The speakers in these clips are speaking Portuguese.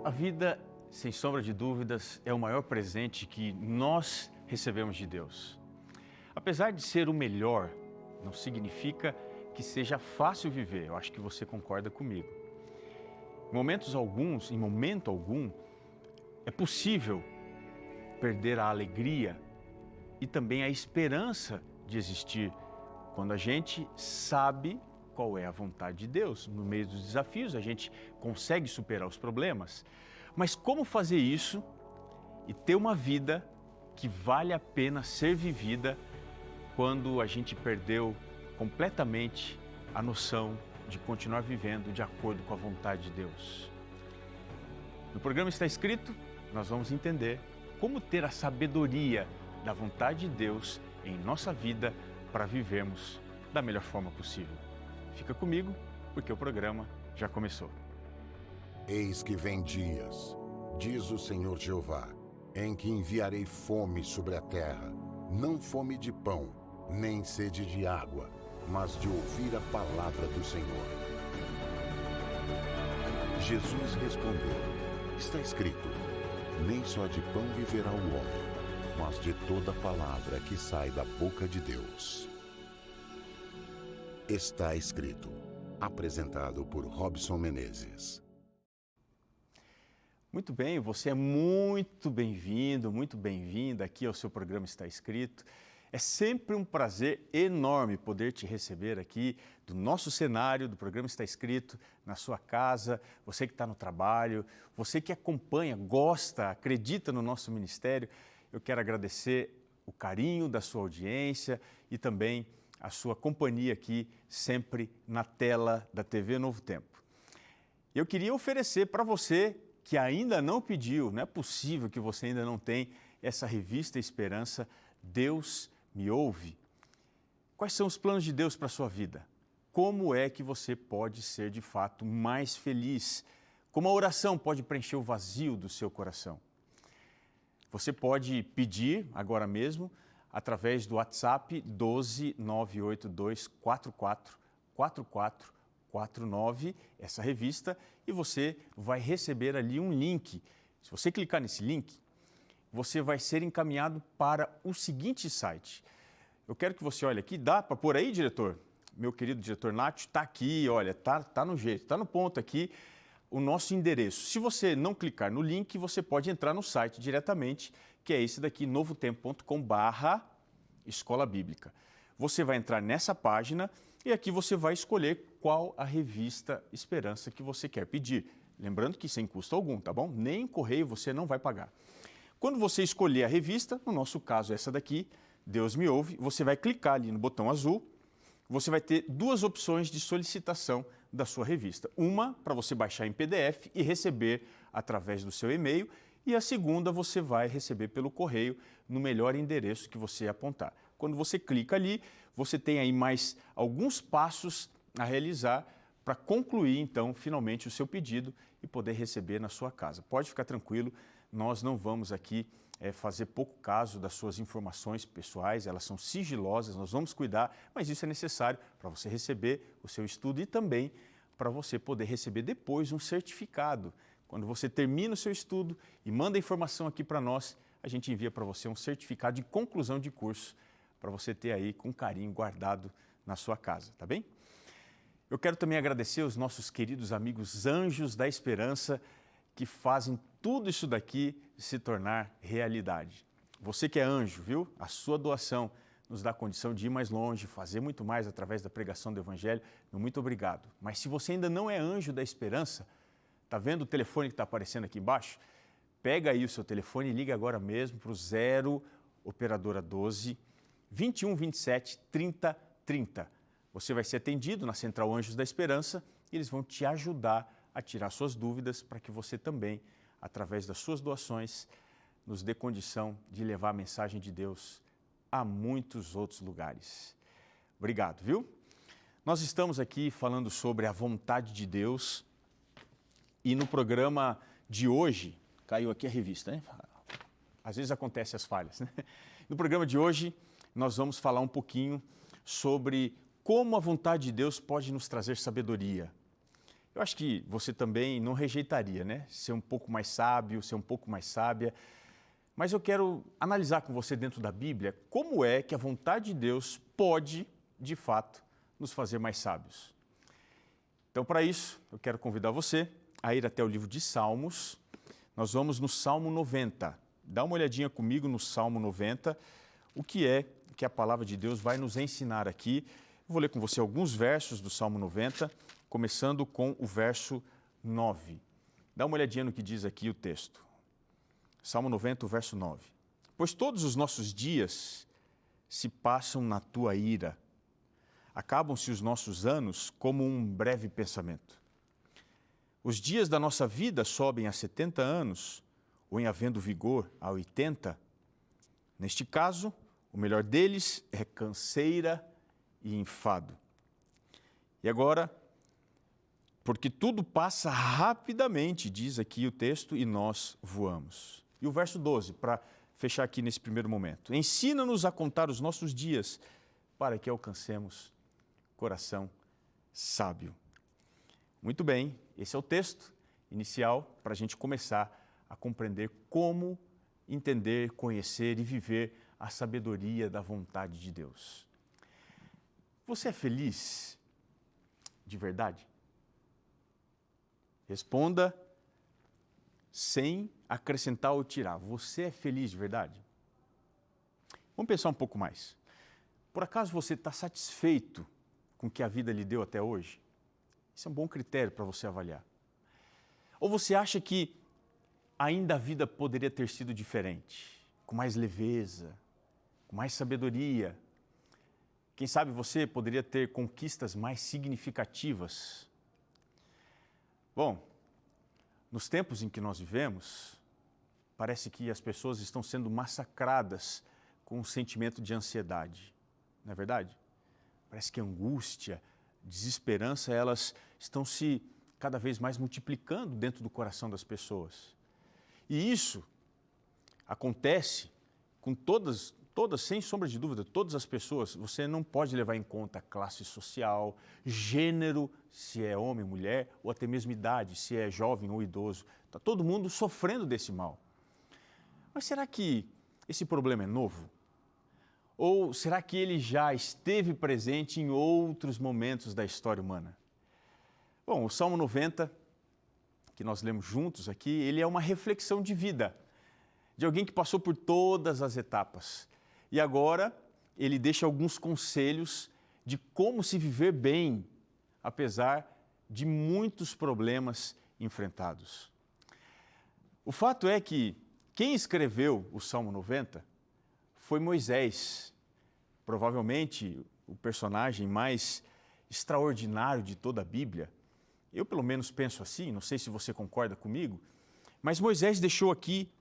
A vida, sem sombra de dúvidas, é o maior presente que nós recebemos de Deus. Apesar de ser o melhor, não significa que seja fácil viver. Eu acho que você concorda comigo. Em momento algum, é possível perder a alegria e também a esperança de existir quando a gente sabe qual é a vontade de Deus. No meio dos desafios, a gente consegue superar os problemas. Mas como fazer isso e ter uma vida que vale a pena ser vivida quando a gente perdeu completamente a noção de continuar vivendo de acordo com a vontade de Deus? No programa Está Escrito, nós vamos entender como ter a sabedoria da vontade de Deus em nossa vida para vivermos da melhor forma possível. Fica comigo, porque o programa já começou. Eis que vem dias, diz o Senhor Jeová, em que enviarei fome sobre a terra, não fome de pão, nem sede de água, mas de ouvir a palavra do Senhor. Jesus respondeu, está escrito, nem só de pão viverá o homem, mas de toda palavra que sai da boca de Deus. Está escrito, apresentado por Robson Menezes. Muito bem, você é muito bem-vindo, muito bem-vinda aqui ao seu programa Está Escrito. É sempre um prazer enorme poder te receber aqui do nosso cenário, do programa Está Escrito, na sua casa, você que está no trabalho, você que acompanha, gosta, acredita no nosso ministério. Eu quero agradecer o carinho da sua audiência e também a sua companhia aqui, sempre na tela da TV Novo Tempo. Eu queria oferecer para você que ainda não pediu, não é possível que você ainda não tenha essa revista Esperança, Deus me ouve. Quais são os planos de Deus para a sua vida? Como é que você pode ser de fato mais feliz? Como a oração pode preencher o vazio do seu coração? Você pode pedir agora mesmo através do WhatsApp 12 982 44 44 49, essa revista, e você vai receber ali um link. Se você clicar nesse link, você vai ser encaminhado para o seguinte site. Eu quero que você olhe aqui, dá para pôr aí, diretor? Meu querido diretor Nacho, está aqui, olha, tá no jeito, está no ponto aqui o nosso endereço. Se você não clicar no link, você pode entrar no site diretamente, que é esse daqui, novotempo.com/escola bíblica. Você vai entrar nessa página e aqui você vai escolher qual a revista Esperança que você quer pedir. Lembrando que sem custo algum, tá bom? Nem correio você não vai pagar. Quando você escolher a revista, no nosso caso essa daqui, Deus me ouve, você vai clicar ali no botão azul, você vai ter duas opções de solicitação da sua revista. Uma para você baixar em PDF e receber através do seu e-mail, e a segunda você vai receber pelo correio no melhor endereço que você apontar. Quando você clica ali, você tem aí mais alguns passos a realizar para concluir, então, finalmente o seu pedido e poder receber na sua casa. Pode ficar tranquilo, nós não vamos aqui fazer pouco caso das suas informações pessoais, elas são sigilosas, nós vamos cuidar, mas isso é necessário para você receber o seu estudo e também para você poder receber depois um certificado. Quando você termina o seu estudo e manda a informação aqui para nós, a gente envia para você um certificado de conclusão de curso para você ter aí com carinho guardado na sua casa, tá bem? Eu quero também agradecer os nossos queridos amigos Anjos da Esperança que fazem tudo isso daqui se tornar realidade. Você que é anjo, viu? A sua doação nos dá a condição de ir mais longe, fazer muito mais através da pregação do Evangelho. Meu muito obrigado. Mas se você ainda não é anjo da Esperança, tá vendo o telefone que está aparecendo aqui embaixo? Pega aí o seu telefone e liga agora mesmo para o 0 operadora 12 21 27 30 30. Você vai ser atendido na Central Anjos da Esperança e eles vão te ajudar a tirar suas dúvidas para que você também, através das suas doações, nos dê condição de levar a mensagem de Deus a muitos outros lugares. Obrigado, viu? Nós estamos aqui falando sobre a vontade de Deus e no programa de hoje, caiu aqui a revista, né? Às vezes acontecem as falhas, né? No programa de hoje, nós vamos falar um pouquinho sobre como a vontade de Deus pode nos trazer sabedoria. Eu acho que você também não rejeitaria, né? Ser um pouco mais sábio, ser um pouco mais sábia. Mas eu quero analisar com você dentro da Bíblia como é que a vontade de Deus pode, de fato, nos fazer mais sábios. Então, para isso, eu quero convidar você a ir até o livro de Salmos. Nós vamos no Salmo 90. Dá uma olhadinha comigo no Salmo 90, o que é que a palavra de Deus vai nos ensinar aqui. Eu vou ler com você alguns versos do Salmo 90, começando com o verso 9. Dá uma olhadinha no que diz aqui o texto. Salmo 90, verso 9. Pois todos os nossos dias se passam na tua ira. Acabam-se os nossos anos como um breve pensamento. Os dias da nossa vida sobem a 70 anos, ou em havendo vigor a 80. Neste caso, o melhor deles é canseira e enfado. E agora, porque tudo passa rapidamente, diz aqui o texto, e nós voamos. E o verso 12, para fechar aqui nesse primeiro momento. Ensina-nos a contar os nossos dias, para que alcancemos coração sábio. Muito bem, esse é o texto inicial para a gente começar a compreender como entender, conhecer e viver a sabedoria da vontade de Deus. Você é feliz de verdade? Responda sem acrescentar ou tirar. Você é feliz de verdade? Vamos pensar um pouco mais. Por acaso você está satisfeito com o que a vida lhe deu até hoje? Isso é um bom critério para você avaliar. Ou você acha que ainda a vida poderia ter sido diferente, com mais leveza, com mais sabedoria? Quem sabe você poderia ter conquistas mais significativas? Bom, nos tempos em que nós vivemos, parece que as pessoas estão sendo massacradas com um sentimento de ansiedade, não é verdade? Parece que a angústia, desesperança, elas estão se cada vez mais multiplicando dentro do coração das pessoas. E isso acontece com todas, sem sombra de dúvida, todas as pessoas. Você não pode levar em conta classe social, gênero, se é homem, mulher, ou até mesmo idade, se é jovem ou idoso. Está todo mundo sofrendo desse mal. Mas será que esse problema é novo? Ou será que ele já esteve presente em outros momentos da história humana? Bom, o Salmo 90, que nós lemos juntos aqui, ele é uma reflexão de vida, de alguém que passou por todas as etapas. E agora ele deixa alguns conselhos de como se viver bem, apesar de muitos problemas enfrentados. O fato é que quem escreveu o Salmo 90 foi Moisés, provavelmente o personagem mais extraordinário de toda a Bíblia. Eu, pelo menos, penso assim, não sei se você concorda comigo, mas Moisés deixou aqui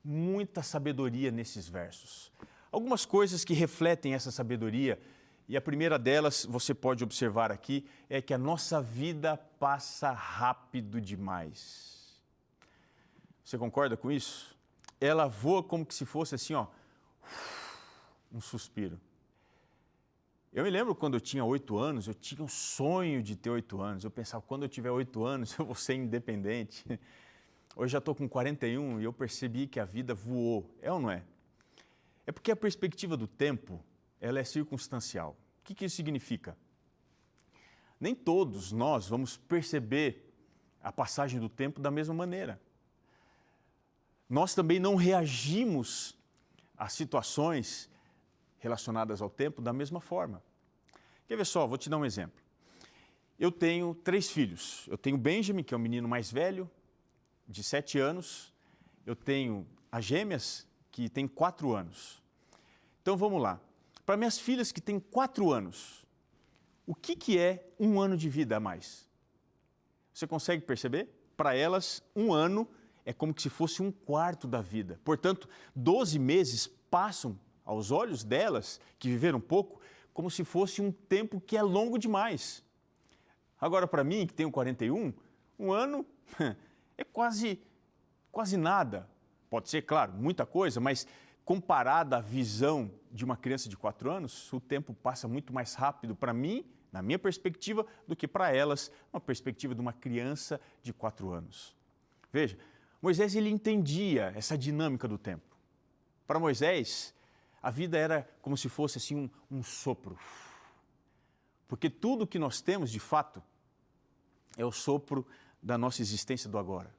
muita sabedoria nesses versos. Algumas coisas que refletem essa sabedoria, e a primeira delas, você pode observar aqui, é que a nossa vida passa rápido demais. Você concorda com isso? Ela voa como que se fosse assim, ó, um suspiro. Eu me lembro quando eu tinha 8 anos, eu tinha um sonho de ter 8 anos. Eu pensava, quando eu tiver 8 anos, eu vou ser independente. Hoje já estou com 41 e eu percebi que a vida voou. É ou não é? É porque a perspectiva do tempo, ela é circunstancial. O que isso significa? Nem todos nós vamos perceber a passagem do tempo da mesma maneira. Nós também não reagimos a situações relacionadas ao tempo da mesma forma. Quer ver só, vou te dar um exemplo. Eu tenho 3 filhos. Eu tenho o Benjamin, que é o menino mais velho, de 7 anos. Eu tenho as gêmeas, que tem 4 anos. Então vamos lá. Para minhas filhas que têm 4 anos, o que é um ano de vida a mais? Você consegue perceber? Para elas, um ano é como se fosse um quarto da vida. Portanto, 12 meses passam aos olhos delas, que viveram pouco, como se fosse um tempo que é longo demais. Agora, para mim, que tenho 41, um ano é quase nada. Pode ser, claro, muita coisa, mas comparada à visão de uma criança de 4 anos, o tempo passa muito mais rápido para mim na minha perspectiva, do que para elas, uma perspectiva de uma criança de 4 anos. Veja, Moisés ele entendia essa dinâmica do tempo. Para Moisés, a vida era como se fosse assim um sopro. Porque tudo que nós temos, de fato, é o sopro da nossa existência do agora.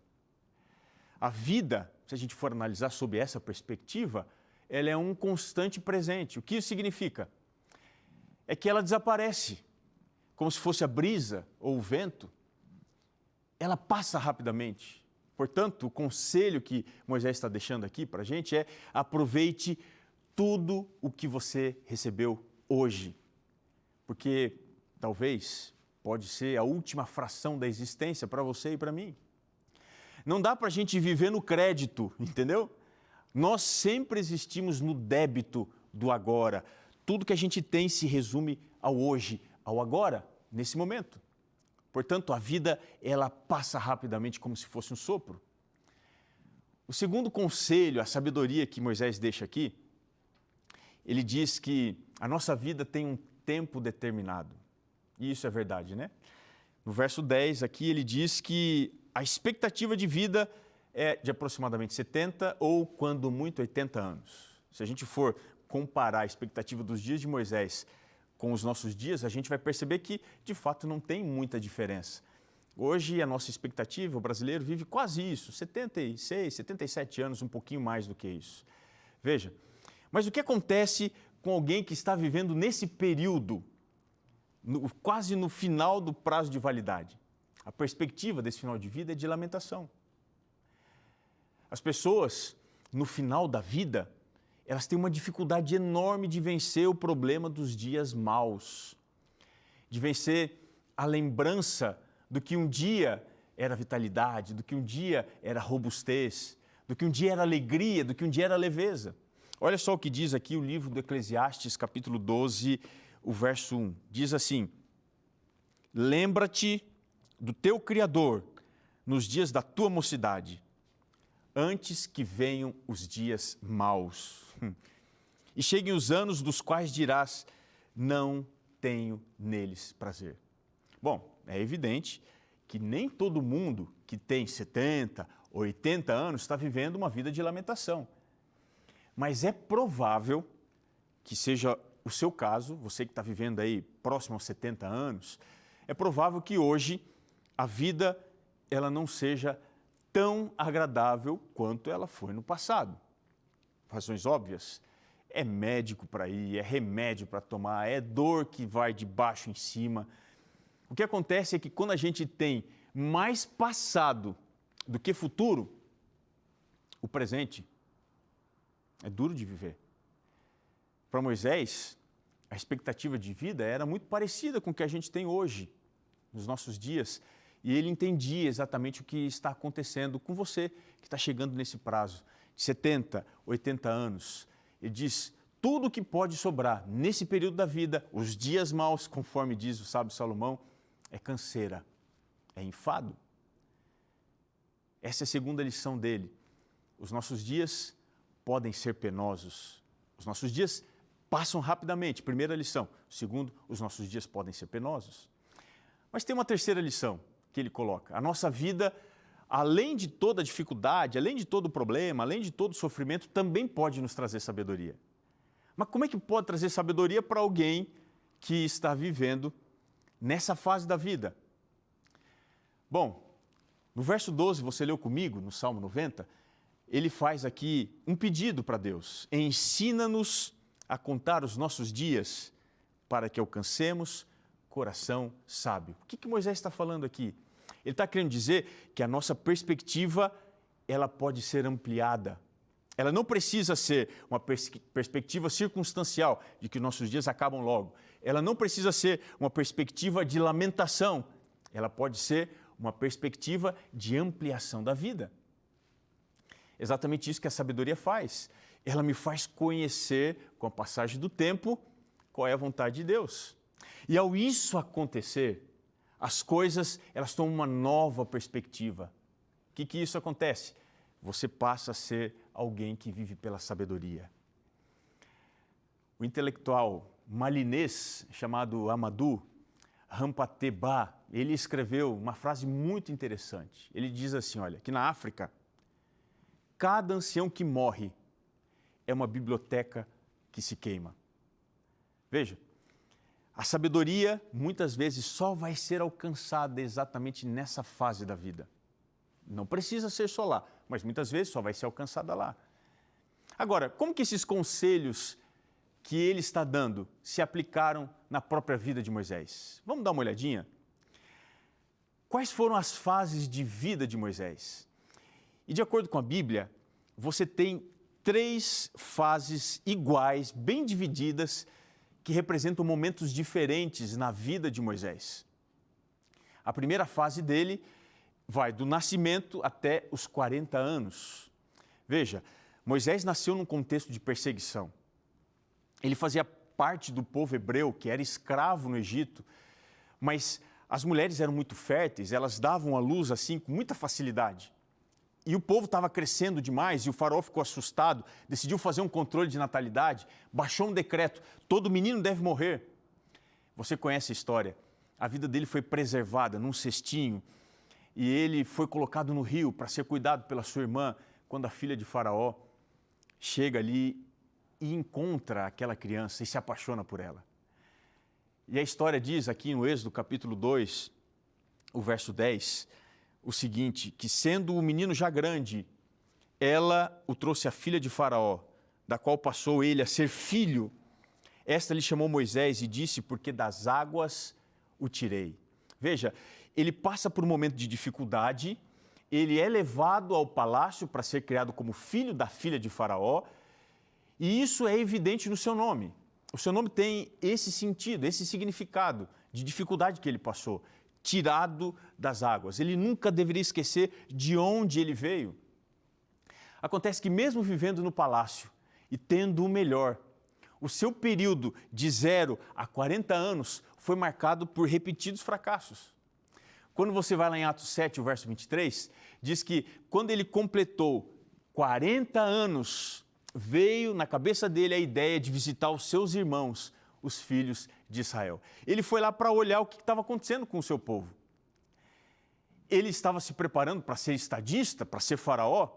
A vida, se a gente for analisar sob essa perspectiva, ela é um constante presente. O que isso significa? É que ela desaparece, como se fosse a brisa ou o vento. Ela passa rapidamente. Portanto, o conselho que Moisés está deixando aqui para a gente é: aproveite tudo o que você recebeu hoje. Porque talvez pode ser a última fração da existência para você e para mim. Não dá para a gente viver no crédito, entendeu? Nós sempre existimos no débito do agora. Tudo que a gente tem se resume ao hoje, ao agora, nesse momento. Portanto, a vida, ela passa rapidamente como se fosse um sopro. O segundo conselho, a sabedoria que Moisés deixa aqui, ele diz que a nossa vida tem um tempo determinado. E isso é verdade, né? No verso 10 aqui ele diz que a expectativa de vida é de aproximadamente 70 ou, quando muito, 80 anos. Se a gente for comparar a expectativa dos dias de Moisés com os nossos dias, a gente vai perceber que, de fato, não tem muita diferença. Hoje, a nossa expectativa, o brasileiro vive quase isso, 76, 77 anos, um pouquinho mais do que isso. Veja, mas o que acontece com alguém que está vivendo nesse período, quase no final do prazo de validade? A perspectiva desse final de vida é de lamentação. As pessoas, no final da vida, elas têm uma dificuldade enorme de vencer o problema dos dias maus, de vencer a lembrança do que um dia era vitalidade, do que um dia era robustez, do que um dia era alegria, do que um dia era leveza. Olha só o que diz aqui o livro do Eclesiastes, capítulo 12, o verso 1. Diz assim: lembra-te do teu Criador nos dias da tua mocidade, antes que venham os dias maus. E cheguem os anos dos quais dirás: não tenho neles prazer. Bom, é evidente que nem todo mundo que tem 70, 80 anos está vivendo uma vida de lamentação. Mas é provável que seja o seu caso, você que está vivendo aí próximo aos 70 anos, é provável que hoje a vida ela não seja tão agradável quanto ela foi no passado. Razões óbvias: é médico para ir, é remédio para tomar, é dor que vai de baixo em cima. O que acontece é que quando a gente tem mais passado do que futuro, o presente é duro de viver. Para Moisés, a expectativa de vida era muito parecida com o que a gente tem hoje, nos nossos dias. E ele entendia exatamente o que está acontecendo com você, que está chegando nesse prazo de 70, 80 anos. Ele diz: tudo o que pode sobrar nesse período da vida, os dias maus, conforme diz o sábio Salomão, é canseira, é enfado. Essa é a segunda lição dele. Os nossos dias podem ser penosos. Os nossos dias passam rapidamente, primeira lição. Segundo, os nossos dias podem ser penosos. Mas tem uma terceira lição que ele coloca: a nossa vida, além de toda dificuldade, além de todo problema, além de todo sofrimento, também pode nos trazer sabedoria. Mas como é que pode trazer sabedoria para alguém que está vivendo nessa fase da vida? Bom, no verso 12, você leu comigo, no Salmo 90, ele faz aqui um pedido para Deus: ensina-nos a contar os nossos dias para que alcancemos coração sábio. O que Moisés está falando aqui? Ele está querendo dizer que a nossa perspectiva, ela pode ser ampliada. Ela não precisa ser uma perspectiva circunstancial, de que nossos dias acabam logo. Ela não precisa ser uma perspectiva de lamentação. Ela pode ser uma perspectiva de ampliação da vida. Exatamente isso que a sabedoria faz. Ela me faz conhecer, com a passagem do tempo, qual é a vontade de Deus. E ao isso acontecer, as coisas, elas tomam uma nova perspectiva. O que isso acontece? Você passa a ser alguém que vive pela sabedoria. O intelectual malinês chamado Amadou, Rampateba, ele escreveu uma frase muito interessante. Ele diz assim, olha, que na África, cada ancião que morre é uma biblioteca que se queima. Veja, a sabedoria muitas vezes só vai ser alcançada exatamente nessa fase da vida. Não precisa ser só lá, mas muitas vezes só vai ser alcançada lá. Agora, como que esses conselhos que ele está dando se aplicaram na própria vida de Moisés? Vamos dar uma olhadinha? Quais foram as fases de vida de Moisés? E de acordo com a Bíblia, você tem 3 fases iguais, bem divididas, que representam momentos diferentes na vida de Moisés. A primeira fase dele vai do nascimento até os 40 anos. Veja, Moisés nasceu num contexto de perseguição. Ele fazia parte do povo hebreu, que era escravo no Egito, mas as mulheres eram muito férteis, elas davam à luz assim com muita facilidade. E o povo estava crescendo demais e o faraó ficou assustado, decidiu fazer um controle de natalidade, baixou um decreto, todo menino deve morrer. Você conhece a história, a vida dele foi preservada num cestinho e ele foi colocado no rio para ser cuidado pela sua irmã, quando a filha de faraó chega ali e encontra aquela criança e se apaixona por ela. E a história diz aqui no Êxodo capítulo 2, o verso 10, o seguinte, que sendo o menino já grande, ela o trouxe à filha de Faraó, da qual passou ele a ser filho. Esta lhe chamou Moisés e disse, porque das águas o tirei. Veja, ele passa por um momento de dificuldade, ele é levado ao palácio para ser criado como filho da filha de Faraó, e isso é evidente no seu nome. O seu nome tem esse sentido, esse significado de dificuldade que ele passou. Tirado das águas. Ele nunca deveria esquecer de onde ele veio. Acontece que mesmo vivendo no palácio e tendo o melhor, o seu período de 0 a 40 anos foi marcado por repetidos fracassos. Quando você vai lá em Atos 7, o verso 23, diz que quando ele completou 40 anos, veio na cabeça dele a ideia de visitar os seus irmãos, os filhos de Israel. Ele foi lá para olhar o que estava acontecendo com o seu povo. Ele estava se preparando para ser estadista, para ser faraó,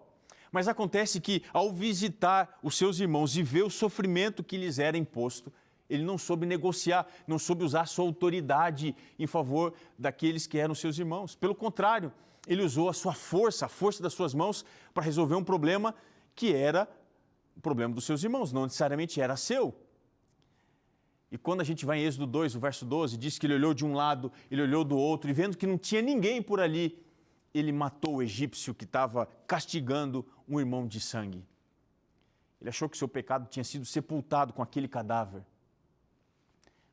mas acontece que ao visitar os seus irmãos e ver o sofrimento que lhes era imposto, ele não soube negociar, não soube usar a sua autoridade em favor daqueles que eram seus irmãos. Pelo contrário, ele usou a sua força, a força das suas mãos para resolver um problema que era o problema dos seus irmãos, não necessariamente era seu. E quando a gente vai em Êxodo 2, o verso 12, diz que ele olhou de um lado, ele olhou do outro, e vendo que não tinha ninguém por ali, ele matou o egípcio que estava castigando um irmão de sangue. Ele achou que seu pecado tinha sido sepultado com aquele cadáver.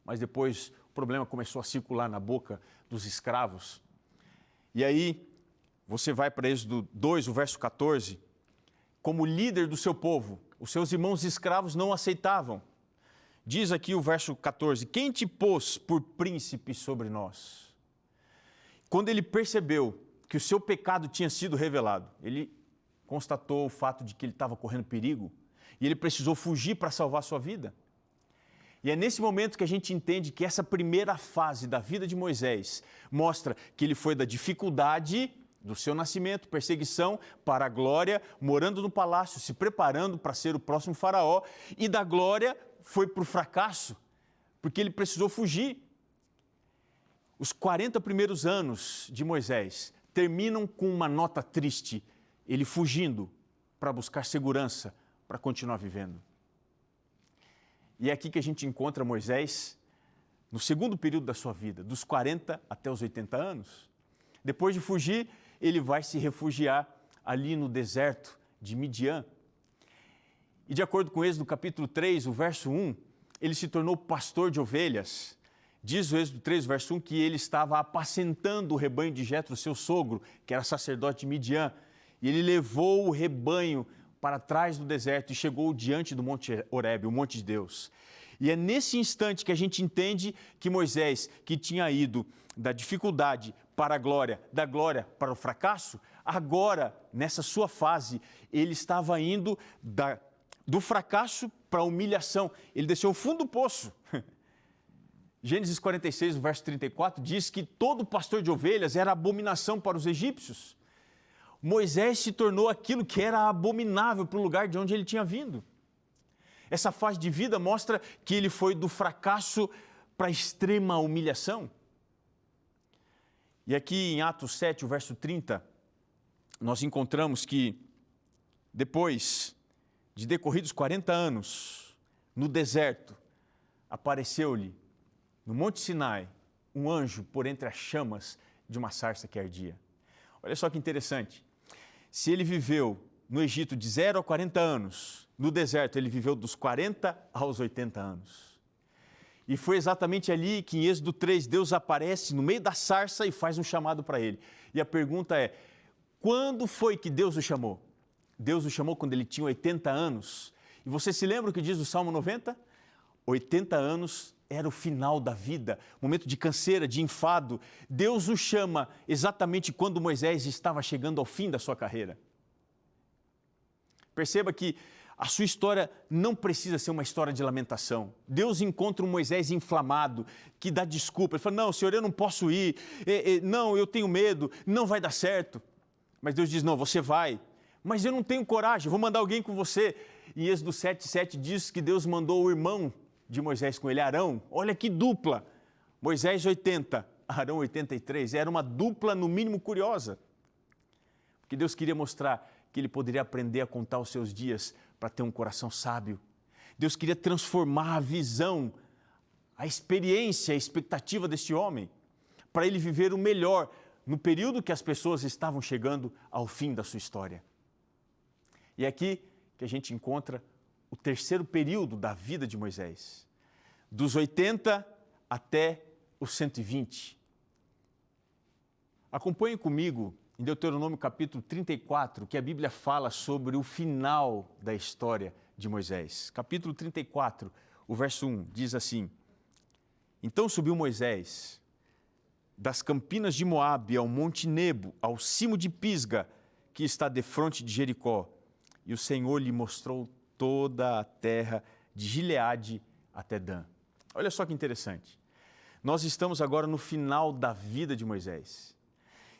Mas depois o problema começou a circular na boca dos escravos. E aí, você vai para Êxodo 2, o verso 14, como líder do seu povo, os seus irmãos escravos não aceitavam. Diz aqui o verso 14, quem te pôs por príncipe sobre nós? Quando ele percebeu que o seu pecado tinha sido revelado, ele constatou o fato de que ele estava correndo perigo e ele precisou fugir para salvar sua vida. E é nesse momento que a gente entende que essa primeira fase da vida de Moisés mostra que ele foi da dificuldade do seu nascimento, perseguição, para a glória, morando no palácio, se preparando para ser o próximo faraó, e da glória foi para o fracasso, porque ele precisou fugir. Os 40 primeiros anos de Moisés terminam com uma nota triste, ele fugindo para buscar segurança, para continuar vivendo. E é aqui que a gente encontra Moisés no segundo período da sua vida, dos 40 até os 80 anos. Depois de fugir, ele vai se refugiar ali no deserto de Midian. E de acordo com Êxodo capítulo 3, o verso 1, ele se tornou pastor de ovelhas. Diz o Êxodo 3, verso 1, que ele estava apacentando o rebanho de Jetro, seu sogro, que era sacerdote de Midian. E ele levou o rebanho para trás do deserto e chegou diante do Monte Horebe, o Monte de Deus. E é nesse instante que a gente entende que Moisés, que tinha ido da dificuldade para a glória, da glória para o fracasso, agora, nessa sua fase, ele estava indo do fracasso para a humilhação. Ele desceu o fundo do poço. Gênesis 46, o verso 34, diz que todo pastor de ovelhas era abominação para os egípcios. Moisés se tornou aquilo que era abominável para o lugar de onde ele tinha vindo. Essa fase de vida mostra que ele foi do fracasso para a extrema humilhação. E aqui em Atos 7, o verso 30, nós encontramos que depois de decorridos 40 anos no deserto, apareceu-lhe no Monte Sinai um anjo por entre as chamas de uma sarça que ardia. Olha só que interessante. Se ele viveu no Egito de 0 a 40 anos, no deserto ele viveu dos 40 aos 80 anos. E foi exatamente ali que em Êxodo 3 Deus aparece no meio da sarça e faz um chamado para ele. E a pergunta é, quando foi que Deus o chamou? Deus o chamou quando ele tinha 80 anos. E você se lembra o que diz o Salmo 90? 80 anos era o final da vida, momento de canseira, de enfado. Deus o chama exatamente quando Moisés estava chegando ao fim da sua carreira. Perceba que a sua história não precisa ser uma história de lamentação. Deus encontra um Moisés inflamado, que dá desculpa. Ele fala, não, Senhor, eu não posso ir, não, eu tenho medo, não vai dar certo. Mas Deus diz, não, você vai. Mas eu não tenho coragem, vou mandar alguém com você. E Êxodo 7:7 diz que Deus mandou o irmão de Moisés com ele, Arão. Olha que dupla, Moisés 80, Arão 83, era uma dupla no mínimo curiosa. Porque Deus queria mostrar que ele poderia aprender a contar os seus dias para ter um coração sábio. Deus queria transformar a visão, a experiência, a expectativa deste homem, para ele viver o melhor no período que as pessoas estavam chegando ao fim da sua história. E é aqui que a gente encontra o terceiro período da vida de Moisés, dos 80 até os 120. Acompanhe comigo em Deuteronômio capítulo 34, que a Bíblia fala sobre o final da história de Moisés. Capítulo 34, o verso 1, diz assim, então subiu Moisés das campinas de Moabe ao monte Nebo, ao cimo de Pisga, que está defronte de Jericó, e o Senhor lhe mostrou toda a terra de Gileade até Dan. Olha só que interessante. Nós estamos agora no final da vida de Moisés.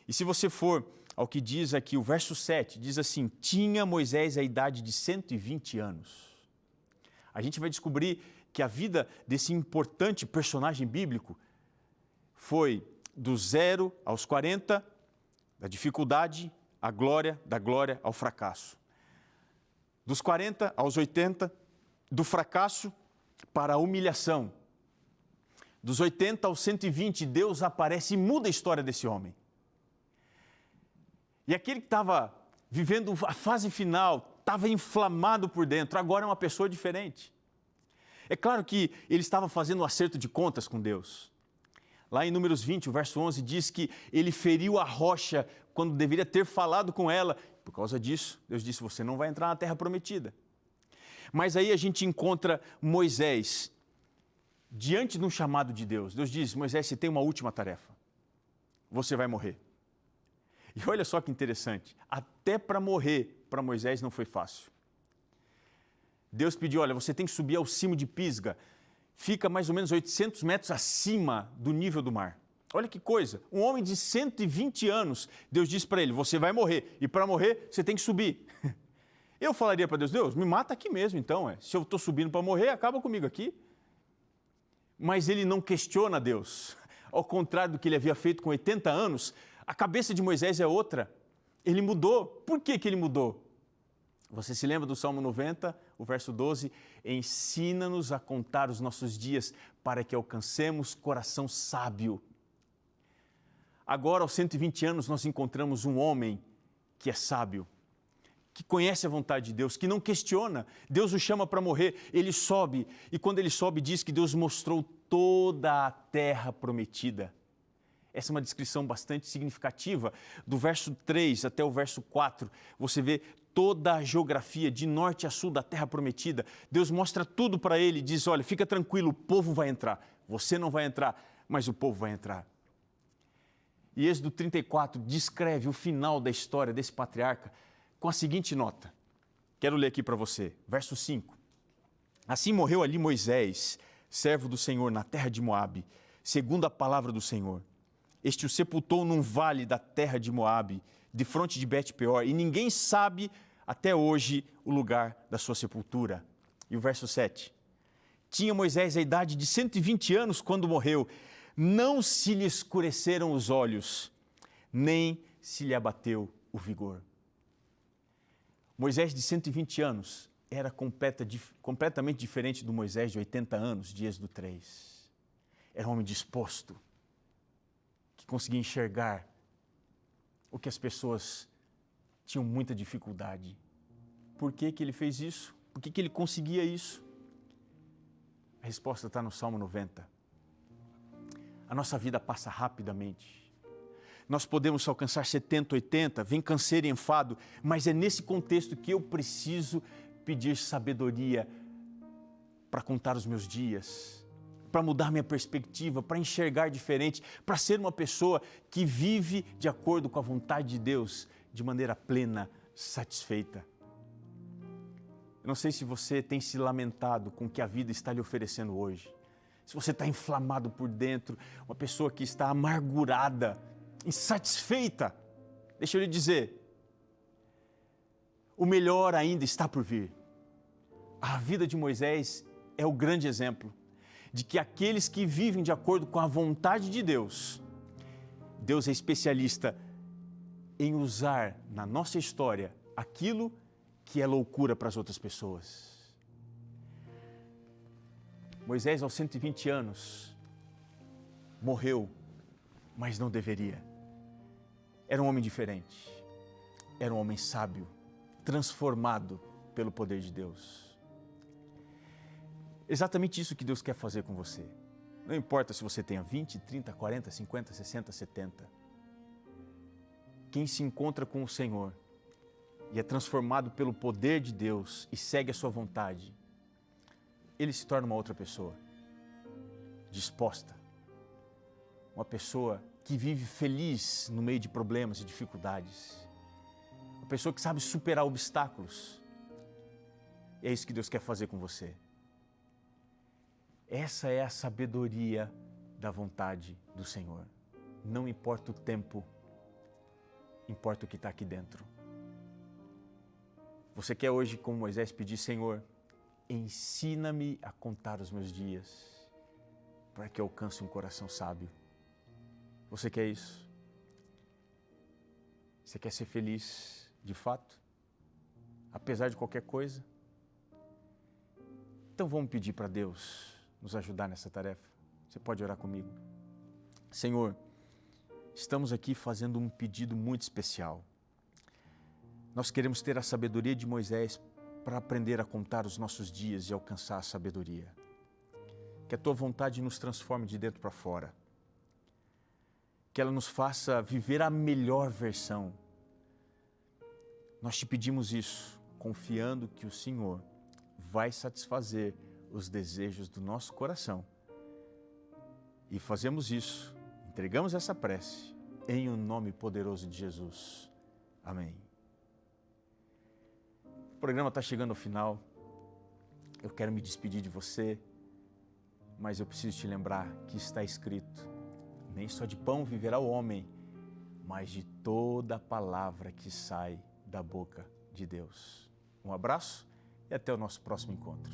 E se você for ao que diz aqui, o verso 7, diz assim, tinha Moisés a idade de 120 anos. A gente vai descobrir que a vida desse importante personagem bíblico foi do 0 aos 40, da dificuldade à glória, da glória ao fracasso. Dos 40 aos 80, do fracasso para a humilhação. Dos 80 aos 120, Deus aparece e muda a história desse homem. E aquele que estava vivendo a fase final, estava inflamado por dentro, agora é uma pessoa diferente. É claro que ele estava fazendo um acerto de contas com Deus. Lá em Números 20, o verso 11, diz que ele feriu a rocha quando deveria ter falado com ela. Por causa disso, Deus disse, você não vai entrar na terra prometida. Mas aí a gente encontra Moisés diante de um chamado de Deus. Deus diz, Moisés, você tem uma última tarefa. Você vai morrer. E olha só que interessante, até para morrer, para Moisés não foi fácil. Deus pediu, olha, você tem que subir ao cimo de Pisga, fica mais ou menos 800 metros acima do nível do mar. Olha que coisa, um homem de 120 anos, Deus disse para ele, você vai morrer, e para morrer você tem que subir. Eu falaria para Deus, Deus, me mata aqui mesmo então, se eu estou subindo para morrer, acaba comigo aqui. Mas ele não questiona Deus, ao contrário do que ele havia feito com 80 anos, a cabeça de Moisés é outra, ele mudou. Por que ele mudou? Você se lembra do Salmo 90, o verso 12? Ensina-nos a contar os nossos dias para que alcancemos coração sábio. Agora, aos 120 anos, nós encontramos um homem que é sábio, que conhece a vontade de Deus, que não questiona. Deus o chama para morrer, ele sobe. E quando ele sobe, diz que Deus mostrou toda a terra prometida. Essa é uma descrição bastante significativa. Do verso 3 até o verso 4, você vê toda a geografia de norte a sul da terra prometida. Deus mostra tudo para ele e diz, olha, fica tranquilo, o povo vai entrar. Você não vai entrar, mas o povo vai entrar. E Êxodo 34 descreve o final da história desse patriarca com a seguinte nota. Quero ler aqui para você, verso 5. Assim morreu ali Moisés, servo do Senhor, na terra de Moabe, segundo a palavra do Senhor. Este o sepultou num vale da terra de Moabe, defronte de Bet-peor, e ninguém sabe até hoje o lugar da sua sepultura. E o verso 7. Tinha Moisés a idade de 120 anos quando morreu. Não se lhe escureceram os olhos, nem se lhe abateu o vigor. Moisés de 120 anos era completamente diferente do Moisés de 80 anos, de Êxodo 3. Era um homem disposto, que conseguia enxergar o que as pessoas tinham muita dificuldade. Por que que ele fez isso? Por que que ele conseguia isso? A resposta está no Salmo 90. A nossa vida passa rapidamente. Nós podemos alcançar 70, 80, vem canseiro e enfado, mas é nesse contexto que eu preciso pedir sabedoria para contar os meus dias, para mudar minha perspectiva, para enxergar diferente, para ser uma pessoa que vive de acordo com a vontade de Deus, de maneira plena, satisfeita. Eu não sei se você tem se lamentado com o que a vida está lhe oferecendo hoje. Se você está inflamado por dentro, uma pessoa que está amargurada, insatisfeita, deixa eu lhe dizer, o melhor ainda está por vir. A vida de Moisés é o grande exemplo de que aqueles que vivem de acordo com a vontade de Deus, Deus é especialista em usar na nossa história aquilo que é loucura para as outras pessoas. Moisés, aos 120 anos, morreu, mas não deveria. Era um homem diferente, era um homem sábio, transformado pelo poder de Deus. Exatamente isso que Deus quer fazer com você. Não importa se você tenha 20, 30, 40, 50, 60, 70. Quem se encontra com o Senhor e é transformado pelo poder de Deus e segue a sua vontade, ele se torna uma outra pessoa, disposta, uma pessoa que vive feliz no meio de problemas e dificuldades, uma pessoa que sabe superar obstáculos. E é isso que Deus quer fazer com você. Essa é a sabedoria da vontade do Senhor. Não importa o tempo, importa o que está aqui dentro. Você quer hoje, como Moisés, pedir: Senhor, ensina-me a contar os meus dias, para que eu alcance um coração sábio. Você quer isso? Você quer ser feliz de fato? Apesar de qualquer coisa? Então vamos pedir para Deus nos ajudar nessa tarefa. Você pode orar comigo? Senhor, estamos aqui fazendo um pedido muito especial. Nós queremos ter a sabedoria de Moisés para aprender a contar os nossos dias e alcançar a sabedoria. Que a Tua vontade nos transforme de dentro para fora. Que ela nos faça viver a melhor versão. Nós te pedimos isso, confiando que o Senhor vai satisfazer os desejos do nosso coração. E fazemos isso, entregamos essa prece, em o nome poderoso de Jesus. Amém. O programa está chegando ao final. Eu quero me despedir de você, mas eu preciso te lembrar que está escrito: nem só de pão viverá o homem, mas de toda a palavra que sai da boca de Deus. Um abraço e até o nosso próximo encontro.